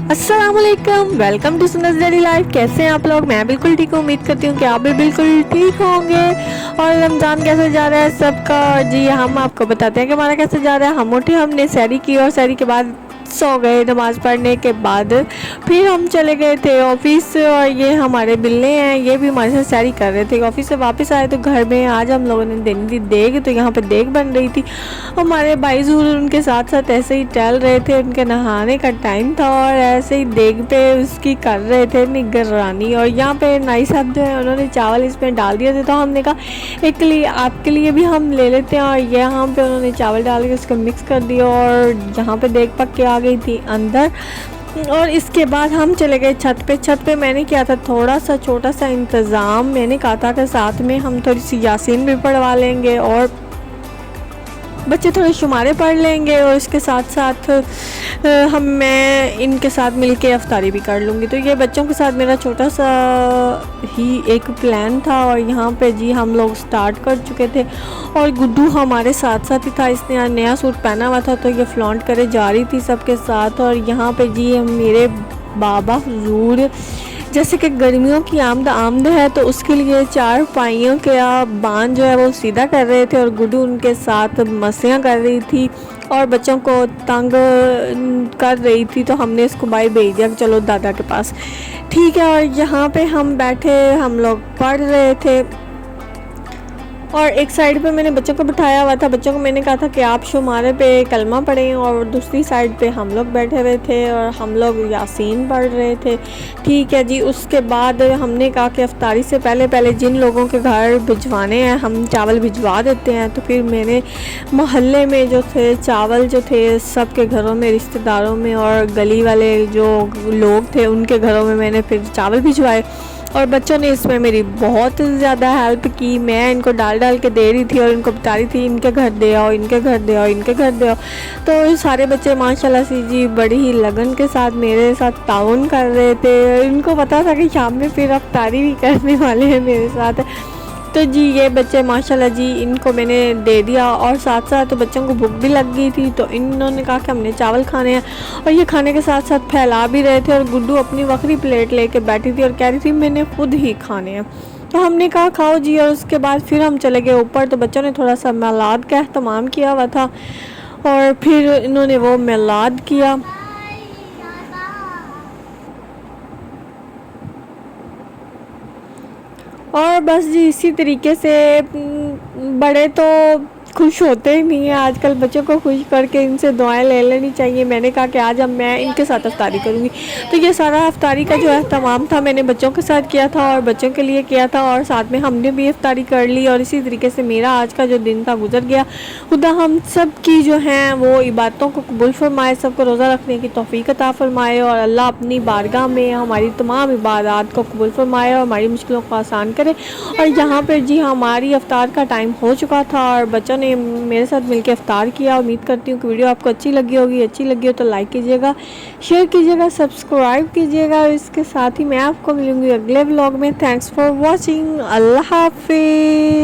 अस्सलामुअलैकुम, welcome to Sunas daily life. कैसे हैं आप लोग? मैं बिल्कुल ठीक हूँ। उम्मीद करती हूँ कि आप भी बिल्कुल ठीक होंगे। और रमज़ान कैसे जा रहा है सबका? जी हम आपको बताते हैं कि हमारा कैसे जा रहा है। हम उठे, हमने सैरी की और सैरी के बाद सो गए। नमाज़ पढ़ने के बाद फिर हम चले गए थे ऑफिस। और ये हमारे बिल्ले हैं, ये भी हमारे साथ सैरी कर रहे थे। ऑफिस से वापस आए तो घर में आज हम लोगों ने देनी थी देग, तो यहाँ पर देग बन रही थी। हमारे भाई जूर उनके साथ साथ ऐसे ही टहल रहे थे, उनके नहाने का टाइम था और ऐसे ही देग पे उसकी कर रहे थे निगरानी। और यहाँ पे नाई साहब जो है उन्होंने चावल इसमें डाल दिए थे, तो हमने कहा एक लिए आपके लिए भी हम ले लेते हैं। और यहाँ पे उन्होंने चावल डाल के उसको मिक्स कर दिया और यहाँ पे देग पक के आ गई थी अंदर। और इसके बाद हम चले गए छत पे। छत पे मैंने किया था थोड़ा सा छोटा सा इंतज़ाम। मैंने कहा था कि साथ में हम थोड़ी सी यासीन भी पढ़वा लेंगे और बच्चे थोड़े शुमारे पढ़ लेंगे, और इसके साथ साथ मैं इनके साथ मिलके अफ्तारी भी कर लूँगी। तो ये बच्चों के साथ मेरा छोटा सा ही एक प्लान था। और यहाँ पे जी हम लोग स्टार्ट कर चुके थे और गुड्डू हमारे साथ साथ ही था। इसने नया सूट पहना हुआ था तो ये फ्लॉन्ट करे जा रही थी सबके साथ। और यहाँ पे जी मेरे बाबा हुजूर, जैसे कि गर्मियों की आमद है तो उसके लिए चार पाइयों का बांध जो है वो सीधा कर रहे थे, और गुड्डू उनके साथ मस्तियाँ कर रही थी और बच्चों को तंग कर रही थी। तो हमने इसको बाई भेज दिया कि चलो दादा के पास, ठीक है। और यहाँ पे हम बैठे, हम लोग पढ़ रहे थे और एक साइड पे मैंने बच्चों को बिठाया हुआ था। बच्चों को मैंने कहा था कि आप शुमारे पे कलमा पढ़ें, और दूसरी साइड पे हम लोग बैठे हुए थे और हम लोग यासीन पढ़ रहे थे, ठीक है जी। उसके बाद हमने कहा कि अफ्तारी से पहले पहले जिन लोगों के घर भिजवाने हैं हम चावल भिजवा देते हैं। तो फिर मैंने मोहल्ले में जो थे चावल जो थे सबके घरों में, रिश्तेदारों में और गली वाले जो लोग थे उनके घरों में मैंने फिर चावल भिजवाए। और बच्चों ने इसमें मेरी बहुत ज़्यादा हेल्प की। मैं इनको डाल डाल के दे रही थी और इनको बता रही थी इनके घर दे आओ, इनके घर दे आओ, इनके घर दे आओ। तो सारे बच्चे माशाल्लाह से जी बड़ी ही लगन के साथ मेरे साथ ताउन कर रहे थे। इनको पता था कि शाम में फिर अफ्तारी भी करने वाले हैं मेरे साथ। तो जी ये बच्चे माशाल्लाह जी इनको मैंने दे दिया। और साथ साथ बच्चों को भूख भी लग गई थी तो इन्होंने कहा कि हमने चावल खाने हैं, और ये खाने के साथ साथ फैला भी रहे थे। और गुड्डू अपनी वक्री प्लेट लेके बैठी थी और कह रही थी मैंने खुद ही खाने हैं। तो हमने कहा खाओ जी। और उसके बाद फिर हम चले गए ऊपर, तो बच्चों ने थोड़ा सा मिलाद का अहतमाम किया हुआ था और फिर इन्होंने वो मिलाद किया। और बस जी इसी तरीके से बड़े तो खुश होते ही नहीं है आजकल। बच्चों को खुश करके इनसे दुआएं ले लेनी चाहिए। मैंने कहा कि आज अब मैं इनके साथ अफ्तारी करूँगी। तो ये सारा अफ्तारी का जो अहतमाम था मैंने बच्चों के साथ किया था और बच्चों के लिए किया था, और साथ में हमने भी अफ्तारी कर ली। और इसी तरीके से मेरा आज का जो दिन था गुजर गया। खुदा हम सब की जो हैं वो इबादतों को कबूल फरमाए, सबको रोज़ा रखने की तौफीक अता फरमाए, और अल्लाह अपनी बारगाह में हमारी तमाम इबादत को कबूल फरमाए और हमारी मुश्किलों को आसान करे। और यहाँ पर जी हमारी अफ्तार का टाइम हो चुका था और बच्चों ने मेरे साथ मिलकर अफ्तार किया। उम्मीद करती हूँ कि वीडियो आपको अच्छी लगी होगी। अच्छी लगी हो तो लाइक कीजिएगा, शेयर कीजिएगा, सब्सक्राइब कीजिएगा। इसके साथ ही मैं आपको मिलूँगी अगले व्लॉग में। Thanks for watching. अल्लाह हाफिज़।